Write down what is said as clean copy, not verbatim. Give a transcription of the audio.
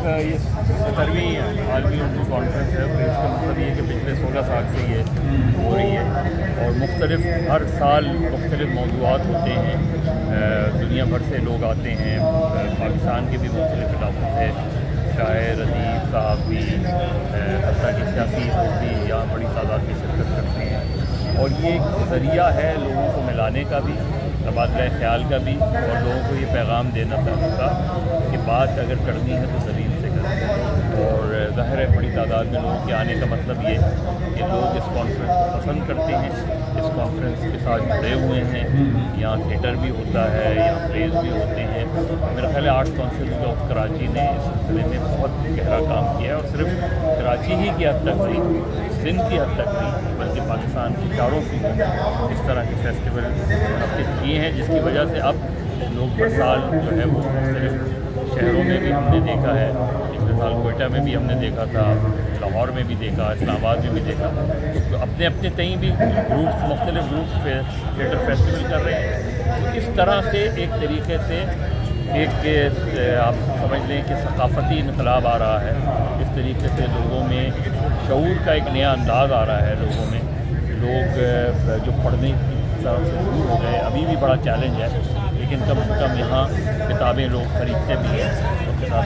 ये 17वीं आलमी उर्दू कॉन्फ्रेंस है, तो इसका मतलब ये कि पिछले 16 साल से ये हो रही है और मुख्तलिफ हर साल मुख्तलिफ मौज़ूआत होते हैं। दुनिया भर से लोग आते हैं, पाकिस्तान के भी मुख्तलिफ इलाक़ों से शायर, अदीब, सहाफ़ी, हत्ता कि सियासी लोग भी यहाँ बड़ी तादाद में शिरकत करते हैं और ये एक ज़रिया है लोगों को मिलाने का भी, तबादला ख्याल का भी, और लोगों को ये पैगाम देना था कि बात अगर करनी है तो ज़मीन से करें। और ज़ाहिर है बड़ी तादाद में लोगों के आने का मतलब ये कि लोग इस कॉन्फ्रेंस को पसंद करते हैं, इस कॉन्फ्रेंस के साथ जुड़े हुए हैं। यहाँ थिएटर भी होता है, यहाँ प्लेज भी होते हैं। मेरा ख्याल है आर्ट्स काउंसिल ऑफ कराची ने इस सिलसिले में बहुत गहरा काम किया है और सिर्फ कराची ही की हद तक नहीं, सिंध की हद तक नहीं, बल्कि पाकिस्तान के चारों सूबों में इस तरह के फेस्टिवल मुनक़्क़िद किए हैं, जिसकी वजह से अब लोग हर साल जो है वो मुख्तलिफ शहरों में भी हमने देखा है। पिछले साल कोयटा में भी हमने देखा था, लाहौर में भी देखा, इस्लामाबाद में भी देखा, तो अपने अपने कहीं भी ग्रुप्स मुख्तलिफ ग्रुप्स पे थिएटर फेस्टिवल कर रहे हैं। तो इस तरह से एक तरीके से एक आप समझ लें कि सकाफ़ती इनकलाब आ रहा है। इस तरीके से लोगों में शऊर का एक नया अंदाज़ आ रहा है। लोगों में लोग जो पढ़ने की तरफ से दूर हो गए, अभी भी बड़ा चैलेंज है, लेकिन कम से कम यहाँ किताबें लोग ख़रीदते भी हैं।